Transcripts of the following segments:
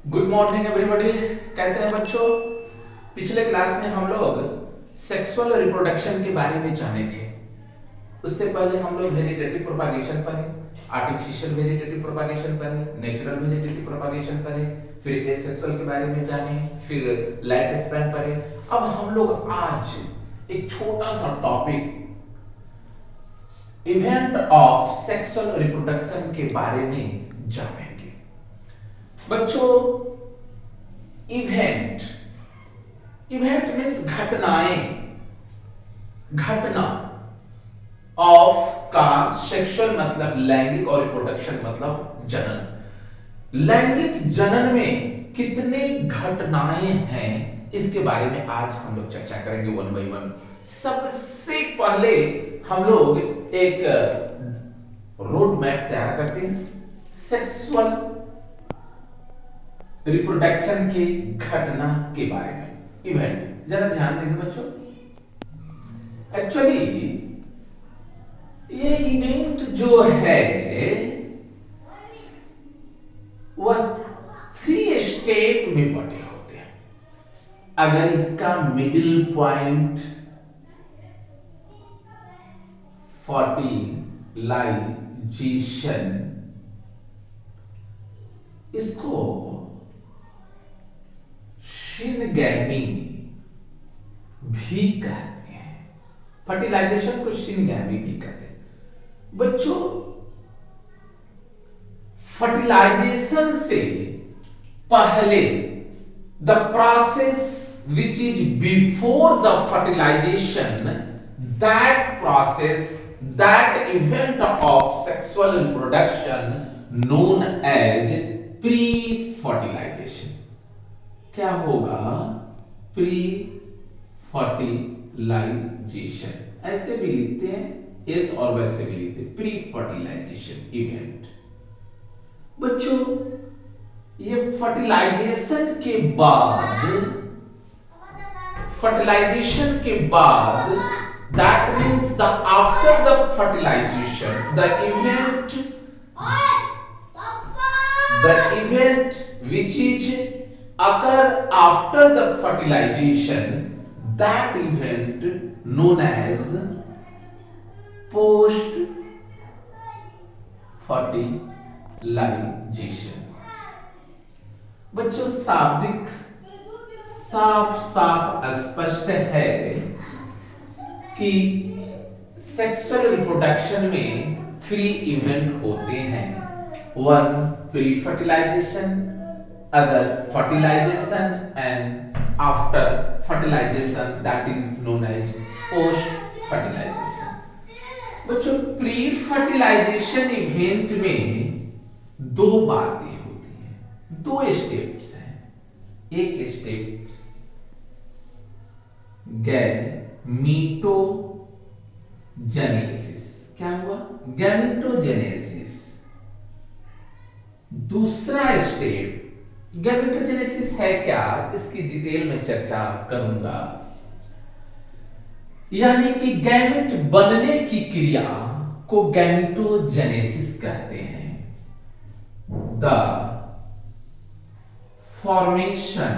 Good morning everybody. कैसे हैं बच्चों? पिछले क्लास में हम लोग सेक्सुअल रिप्रोडक्शन के बारे में जाने थे। उससे पहले हम लोग वेजिटेटिव प्रोपागेशन पढ़े, आर्टिफिशियल वेजिटेटिव प्रोपागेशन पढ़े, नेचुरल वेजिटेटिव प्रोपागेशन पढ़े, फिर एसेक्सुअल के बारे में जाने, फिर लाइफ स्पैन पढ़े। अब हम लोग आज एक छोटा सा topic event of sexual reproduction के बारे में जानेंगे। बच्चों, इवेंट इवेंट मीन्स घटना ऑफ का सेक्सुअल मतलब लैंगिक और रिप्रोडक्शन मतलब जनन। लैंगिक जनन में कितने घटनाएं हैं इसके बारे में आज हम लोग चर्चा करेंगे वन बाय वन। सबसे पहले हम लोग एक रोड मैप तैयार करते हैं सेक्सुअल रिप्रोडक्शन की घटना के बारे में। इवेंट जरा ध्यान देंगे बच्चों। एक्चुअली ये इवेंट जो है वह 3 स्टेप में बटे होते हैं। अगर इसका मिडिल पॉइंट फर्टिलाइजेशन, इसको शिनगैमी भी कहते हैं। फर्टिलाइजेशन को शिनगैमी भी कहते हैं। बच्चों, फर्टिलाइजेशन से पहले the process which is before the fertilization, that process, that event of sexual reproduction known as pre fertilization. क्या होगा? Pre fertilization. ऐसे भी लिखते हैं एस और वैसे भी लिखते हैं, प्री फर्टिलाइजेशन इवेंट। बच्चों, ये फर्टिलाइजेशन के बाद that means the after the fertilization the event which is occur after the fertilization, that event known as post fertilization। बच्चों, शाब्दिक साफ साफ स्पष्ट है कि सेक्सुअल रिप्रोडक्शन में 3 इवेंट होते हैं। One pre fertilization, other fertilization, and after fertilization that is known as post fertilization. बच्चों, प्री फर्टिलाइजेशन इवेंट में 2 बातें होती हैं, 2 स्टेप्स हैं। एक स्टेप्स गैमीटोजेनेसिस। क्या हुआ? गैमीटोजेनेसिस। दूसरा स्टेप गैमेटोजेनेसिस है क्या, इसकी डिटेल में चर्चा करूंगा। यानी कि गैमेट बनने की क्रिया को गैमेटोजेनेसिस कहते हैं। The formation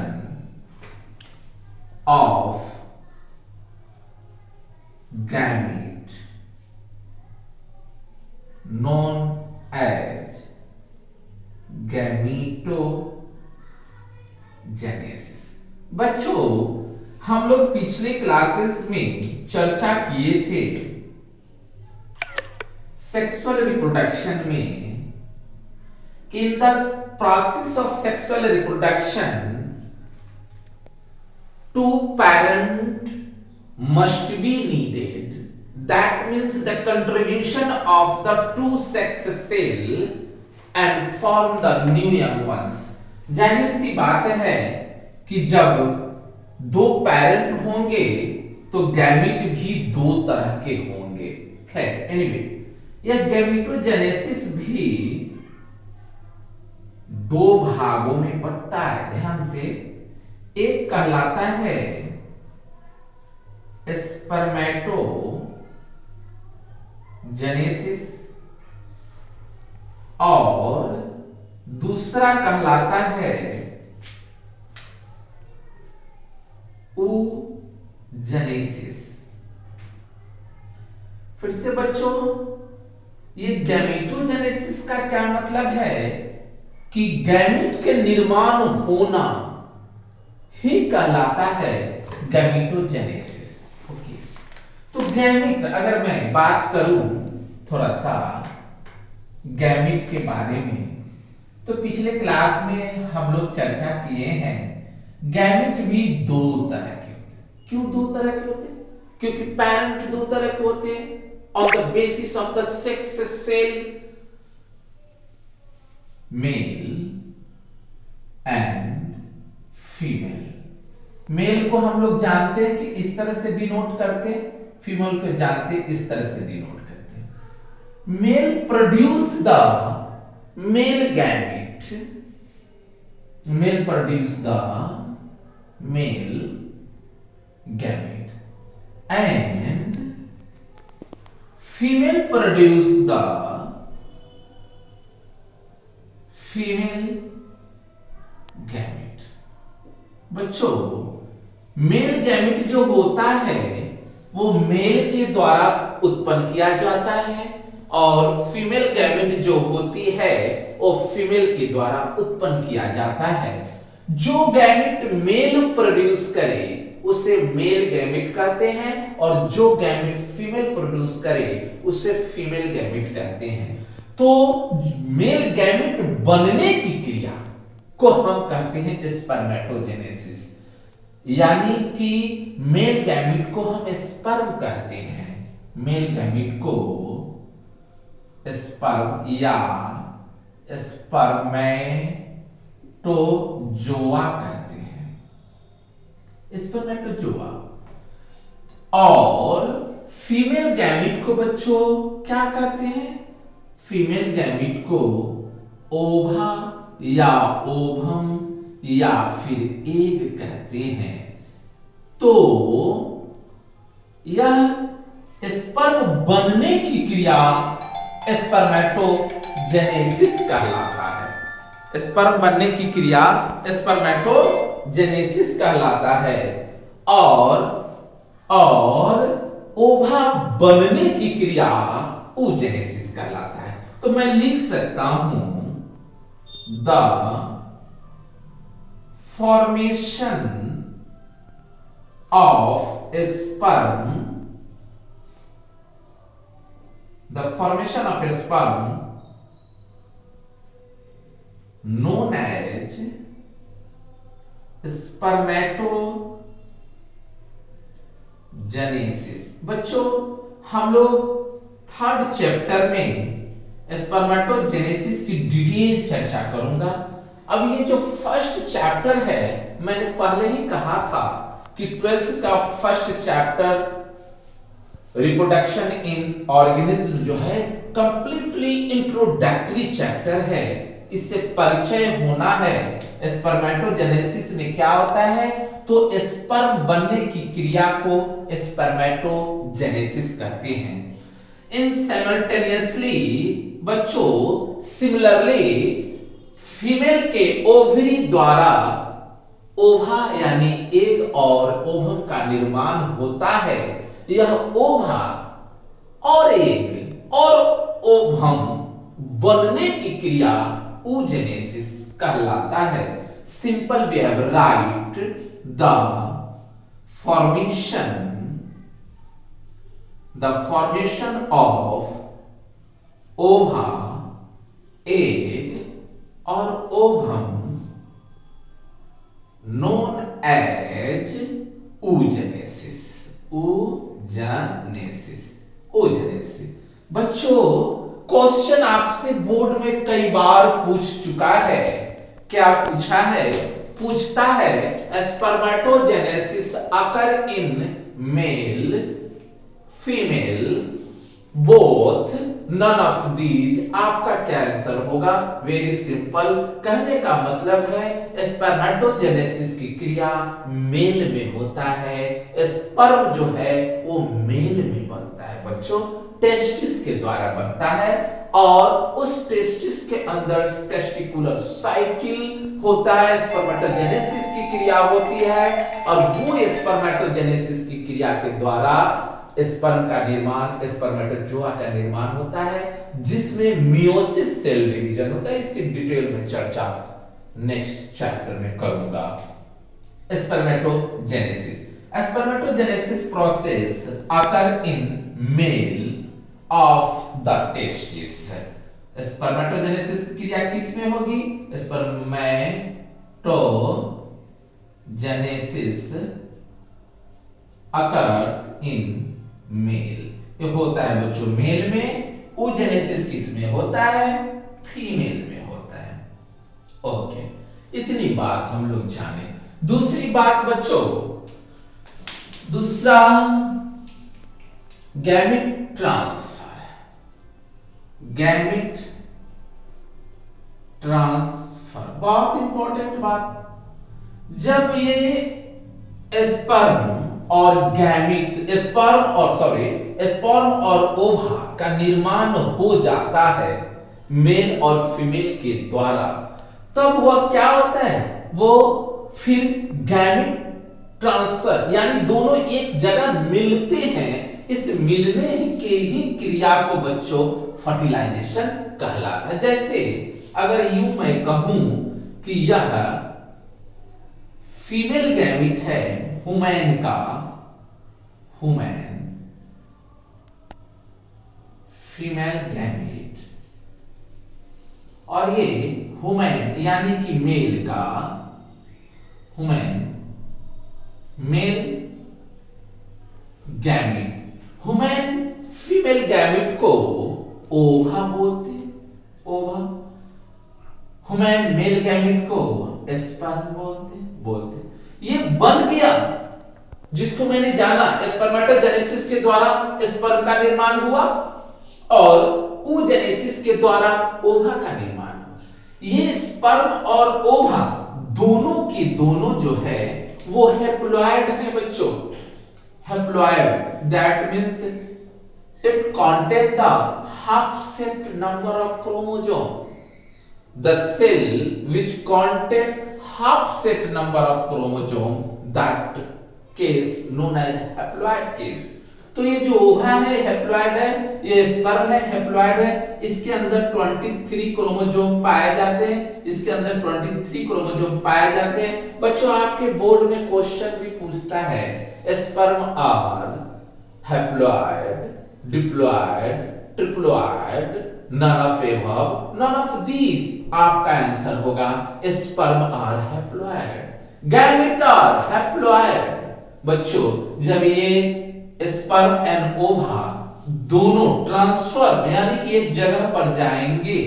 of gamete known as gametogenesis. बच्चों, हम लोग पिछले क्लासेस में चर्चा किए थे सेक्सुअल रिप्रोडक्शन में कि in the process of sexual reproduction 2 parent must be needed. That means the contribution of the 2 sex cell and form the new young ones। जाहिर सी बात है कि जब 2 पेरेंट होंगे तो गैमीट भी 2 तरह के होंगे। खैर, एनीवे, यह गैमीटोजेनेसिस भी 2 भागों में बंटता है। ध्यान से, एक कहलाता है स्पर्मेटोजेनेसिस और दूसरा कहलाता है oogenesis। फिर से बच्चों, ये गैमेटोजेनेसिस का क्या मतलब है कि गैमेट के निर्माण होना ही कहलाता है गैमेटोजेनेसिस। ओके, तो गैमेट, अगर मैं बात करूं थोड़ा सा गैमेट के बारे में, तो पिछले क्लास में हम लोग चर्चा किए हैं गैमेट भी दो तरह के होते हैं। क्यों दो तरह के होते हैं? क्योंकि पेरेंट दो तरह के होते हैं on the basis of the sex cell, male and female. Male को हम लोग जानते हैं कि इस तरह से डिनोट करते हैं, फीमेल को जानते हैं इस तरह से डिनोट करते हैं। Male produce the male gamete, male produce the male gamete and female produce the female gamete. बच्चों, मेल गैमेट जो होता है वो मेल के द्वारा उत्पन्न किया जाता है और फीमेल गैमेट जो होती है वो फीमेल के द्वारा उत्पन्न किया जाता है। जो गैमेट मेल प्रोड्यूस करे उसे मेल गैमेट कहते हैं और जो गैमेट फीमेल प्रोड्यूस करे उसे फीमेल गैमेट कहते हैं। तो मेल गैमेट बनने की क्रिया को हम कहते हैं स्पर्मेटोजेनेसिस, यानी कि मेल गैमेट को हम स्पर्म कहते हैं। मेल गैमेट को स्पर्म या स्पर्मेटोजोआ कहते हैं, स्पर्मेटोजोआ। और फीमेल गैमेट को बच्चों क्या कहते हैं? फीमेल गैमेट को ओवा या ओवम या फिर एग कहते हैं। तो यह स्पर्म बनने की क्रिया स्पर्मेटोजेनेसिस कहलाता है। स्पर्म बनने की क्रिया स्पर्मेटोजेनेसिस कहलाता है और ओवा बनने की क्रिया oogenesis कहलाता है। तो मैं लिख सकता हूं the formation of sperm, the formation of a sperm known as spermatogenesis। बच्चों, हम लोग थर्ड चैप्टर में स्पर्मेटोजेनेसिस की डिटेल चर्चा करूंगा। अब ये जो फर्स्ट चैप्टर है, मैंने पहले ही कहा था कि 12th का first chapter reproduction in organism जो है कंप्लीटली इंट्रोडक्टरी चैप्टर है। इससे परिचय होना है स्पर्मेटोजेनेसिस में क्या होता है, तो स्पर्म बनने की क्रिया को स्पर्मेटोजेनेसिस कहते हैं। इन साइमल्टेनियसली बच्चों, सिमिलरली फीमेल के ओवरी द्वारा ओवा यानी एग और ओवम का निर्माण होता है। यह ओवा और एग और ओवम बनने की क्रिया oogenesis कहलाता है। Simple way have write the formation of ova, egg और ovum known as oogenesis। oogenesis। बच्चों, क्वेश्चन आपसे बोर्ड में कई बार पूछ चुका है। क्या पूछा है? पूछता है spermatogenesis occur in male, female, both, none of these. आपका क्या आंसर होगा? Very simple. कहने का मतलब है स्पर्मेटोजेनेसिस की क्रिया मेल में होता है, स्पर्म जो है वो मेल में बनता है। बच्चों, टेस्टिस के द्वारा बनता है और उस टेस्टिस के अंदर टेस्टिकुलर साइकिल होता है, स्पर्मेटोजेनेसिस की क्रिया होती है और वो स्पर्मेटोजेनेसिस की क्रिया के द्वारा स्पर्म का निर्माण, स्पर्मेटोजोआ का निर्माण होता है, जिसमें मियोसिस सेल डिवीजन होता है। इसकी डिटेल में चर्चा नेक्स्ट चैप्टर में करूंगा। Spermatogenesis, spermatogenesis process occur in male of the testis. Spermatogenesis की क्रिया किस में होगी? Spermatogenesis occurs in male. ये होता है बच्चों मेल में। ओजेनेसिस किस में होता है? फीमेल में होता है। ओके, इतनी बात हम लोग जाने। दूसरी बात बच्चों, दूसरा गैमेट ट्रांसफर। गैमेट ट्रांसफर बहुत इंपॉर्टेंट बात। जब ये स्पर्म और गैमेट, स्पर्म और ओवा का निर्माण हो जाता है मेल और फीमेल के द्वारा, तब वह क्या होता है? वो फिर गैमेट ट्रांसफर यानी दोनों एक जगह मिलते हैं। इस मिलने के ही क्रिया को बच्चों फर्टिलाइजेशन कहलाता है। जैसे अगर यूं मैं कहूं कि यह फीमेल गैमेट है हुमैन का, फीमेल गैमेट, और ये हुमैन यानी कि मेल का, male gamete. Human female gamete को ओवा बोलते, ओवा। हुमैन मेल गैमेट को स्पर्म बोलते। ये बन गया जिसको मैंने जाना, स्पर्मेटोजेनेसिस के द्वारा स्पर्म का निर्माण हुआ और oogenesis के द्वारा ओवा का निर्माण हुआ। ये स्पर्म और ओवा दोनों के दोनों जो है वो हैप्लॉइड है बच्चों। Haploid that means it contain the half set number of chromosome. The cell which contain half set number of chromosome, that case known as haploid case. तो ये जो ओवा है हैप्लॉइड है, ये स्पर्म है हैप्लॉइड है। इसके अंदर 23 क्रोमोसोम पाए जाते हैं, इसके अंदर 23 क्रोमोसोम पाए जाते हैं। बच्चों आपके बोर्ड में क्वेश्चन भी पूछता है sperm are haploid, diploid, triploid, none of above, none of these। आपका आंसर होगा sperm are haploid, gamete are haploid. बच्चों जब ये स्पर्म एंड ओवा दोनों ट्रांसफर यानी कि एक जगह पर जाएंगे,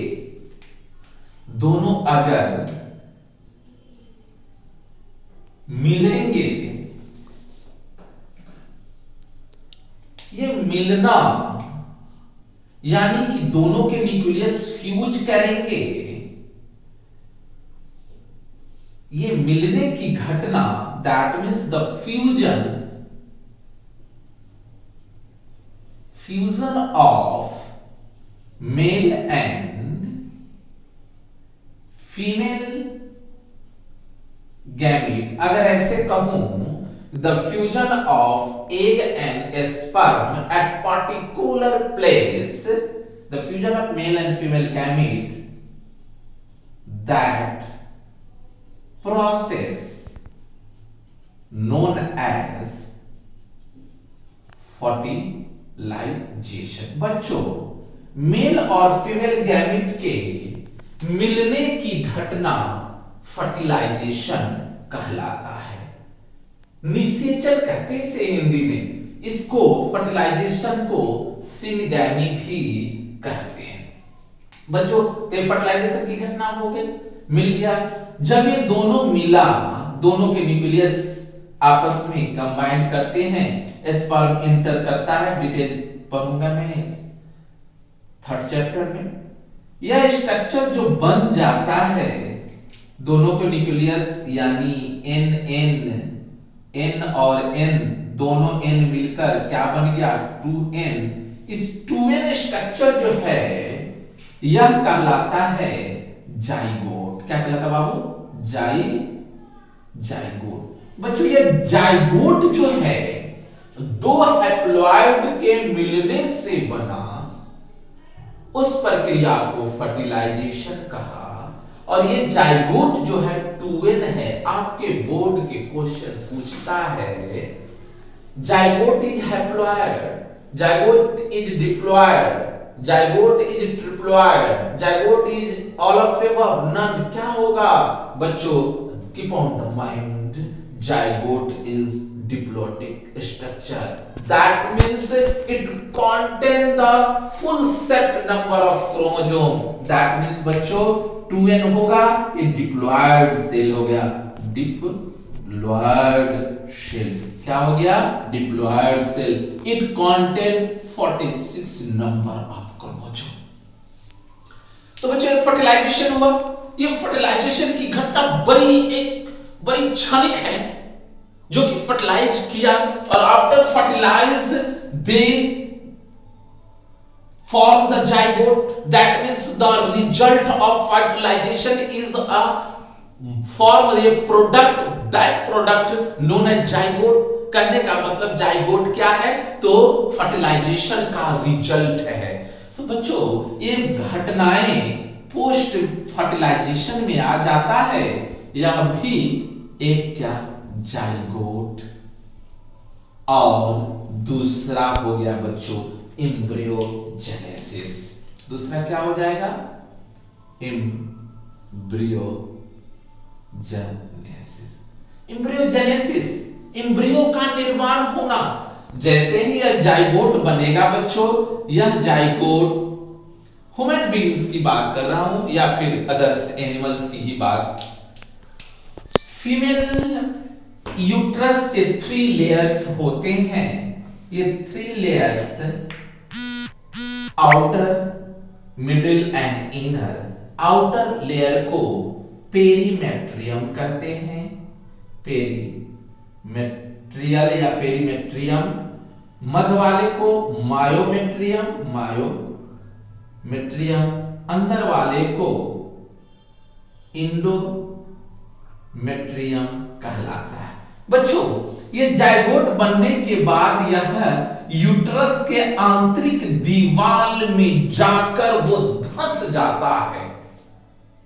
दोनों अगर मिलेंगे, ये मिलना यानी कि दोनों के न्यूक्लियस फ्यूज करेंगे, ये मिलने की घटना that means the fusion of male and female gamete. अगर ऐसे कहूं the fusion of egg and sperm at particular place, the fusion of male and female gamete, that process known as fertilization। बच्चों mail और female gamete के मिलने की घटना fertilisation कहलाता है। निषेचन कहते हैं इसे हिंदी में। इसको फर्टिलाइजेशन को सिनगैमी भी कहते हैं। बच्चों तो फर्टिलाइजेशन की घटना हो गई, मिल गया। जब ये दोनों मिला, दोनों के न्यूक्लियस आपस में कंबाइन करते हैं, स्पर्म इंटर करता है, डिटेल पढ़ूंगा मैं 3rd चैप्टर में। यह स्ट्रक्चर जो बन जाता है दोनों के न्यूक्लियस यानी N और N दोनों N मिलकर क्या बन गया 2N। इस 2n स्ट्रक्चर जो है यह कहलाता है जाइगोट। क्या कहलाता बाबू? जाइगोट। बच्चों ये जाइगोट जो है दो हैप्लॉइड के मिलने से बना, उस प्रक्रिया को फर्टिलाइजेशन कहा। और ये जाइगोट जो है 2n है, आपके बोर्ड के क्वेश्चन पूछता है zygote is haploid, zygote is diploid, zygote is triploid, zygote is all of above, none, क्या होगा बच्चों? Keep on the mind, zygote is diploidic structure. That means it contain the full set number of chromosome. That means बच्चों 2n होगा, ये diploid cell हो गया, diploid cell। क्या हो गया? diploid cell। It contain 46 number of chromosome। तो बच्चों फर्टिलाइजेशन हुआ। ये फर्टिलाइजेशन की घटना बड़ी क्षणिक है, जो कि फर्टिलाइज किया, और after fertilise they form the zygote. That means the result of fertilisation is a form a product, that product known as zygote. कहने का मतलब जाइगोट क्या है? तो फर्टिलाइजेशन का रिजल्ट है। तो बच्चों ये घटनाएं पोस्ट फर्टिलाइजेशन में आ जाता है, यह भी एक क्या? जाइगोट। और दूसरा हो गया बच्चों एम्ब्रियोजेनेसिस। दूसरा क्या हो जाएगा? एम्ब्रियोजेनेसिस, एम्ब्रियो का निर्माण होना। जैसे ही यह जाइगोट बनेगा बच्चों, यह जाइगोट ह्यूमन बीइंग्स की बात कर रहा हूं या फिर अदर्स एनिमल्स की ही बात। फीमेल यूट्रस के 3 लेयर्स होते हैं। ये 3 layers outer, middle and inner. Outer layer को पेरीमेट्रियम कहते हैं, पेरीमेट्रियल या पेरीमेट्रियम। मध्य वाले को मायोमेट्रियम, मायोमेट्रियम। अंदर वाले को इंडोमेट्रियम कहलाता है। बच्चों ये जाइगोट बनने के बाद यह यूट्रस के आंतरिक दीवार में जाकर वो धंस जाता है।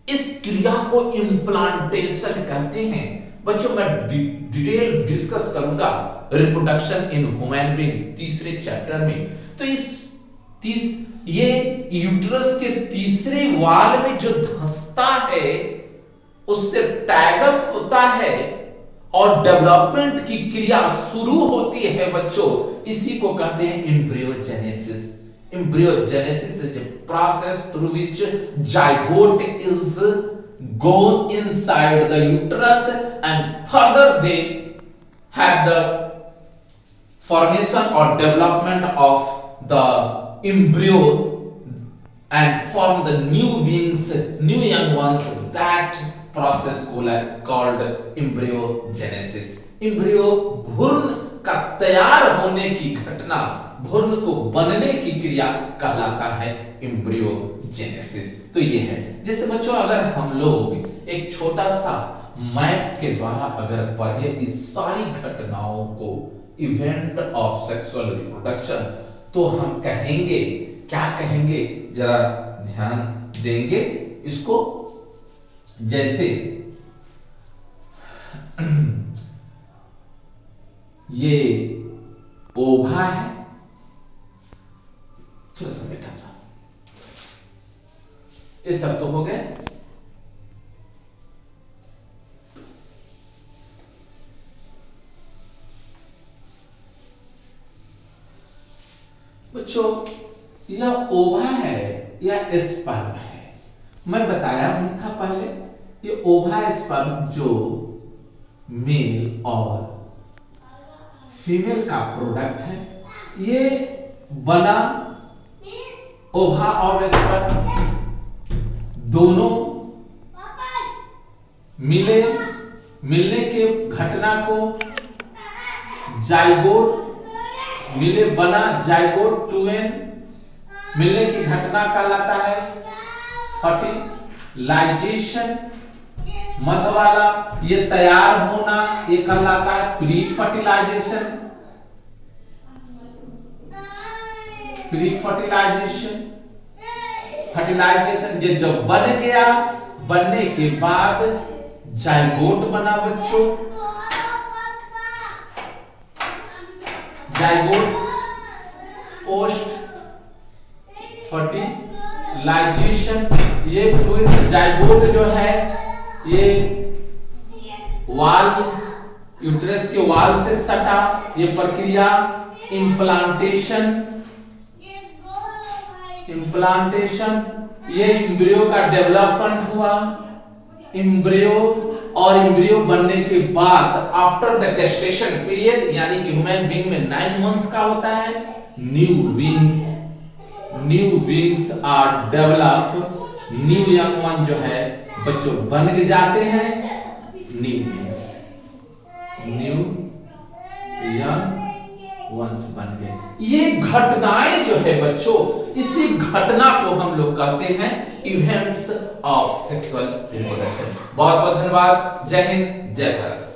इस क्रिया को इम्प्लांटेशन कहते हैं। बच्चों मैं डिटेल डिस्कस करूंगा रिप्रोडक्शन इन ह्यूमन बीइंग तीसरे चैप्टर में। तो ये यूट्रस के तीसरे वाल में जो धंसता है उससे टैगअप होता है और डेवलपमेंट की क्रिया शुरू होती है बच्चों। इसी को कहते हैं embryogenesis. Embryogenesis is a process through which zygote is gone inside the uterus and further they have the formation or development of the embryo and form the new wings, new young ones. That process called embryogenesis. embryo भ्रूण का तैयार होने की घटना, भ्रूण को बनने की क्रिया कहलाता है embryogenesis। तो ये है, जैसे बच्चों अगर हम लोग एक छोटा सा मैप के द्वारा अगर पढ़े इस सारी घटनाओं को, इवेंट ऑफ सेक्सुअल रिप्रोडक्शन, तो हम कहेंगे, क्या कहेंगे जरा ध्यान देंगे इसको। जैसे ये ओभा है, थोड़ा सा बैठा था, ये सब तो हो गए। बच्चों यह ओभा है या स्पर्म है, मैं बताया भी था पहले। ये ओभा स्पर्म जो मेल और फीमेल का प्रोडक्ट है, ये बना ओभा और स्पर्म दोनों मिलने के घटना को जाइगोट, मिले बना जाइगोट 2n मिलने की घटना कहलाता है फर्टिलाइजेशन। मध वाला ये तैयार होना ये कहलाता है pre fertilisation. Pre fertilisation fertilisation ये जब बन गया, बनने के बाद जाइगोट बना बच्चों। जाइगोट पोस्ट फर्टिलाइजेशन, ये फ्लूइड जाइगोट जो है ये वाल यूट्रस के वाल से सटा, ये प्रक्रिया इम्प्लांटेशन। ये एम्ब्रियो का डेवलपमेंट हुआ। एम्ब्रियो और एम्ब्रियो बनने के बाद आफ्टर द गेस्टेशन पीरियड, यानी कि ह्यूमन बीइंग में 9 मंथ का होता है, new wings are develop. New young one जो है बच्चों बन जाते हैं, न्यू यंग वंस बन गए। ये घटनाएं जो है बच्चों, इसी घटना को हम लोग कहते हैं इवेंट्स ऑफ सेक्सुअल रिप्रोडक्शन। बहुत बहुत धन्यवाद। जय हिंद, जय भारत।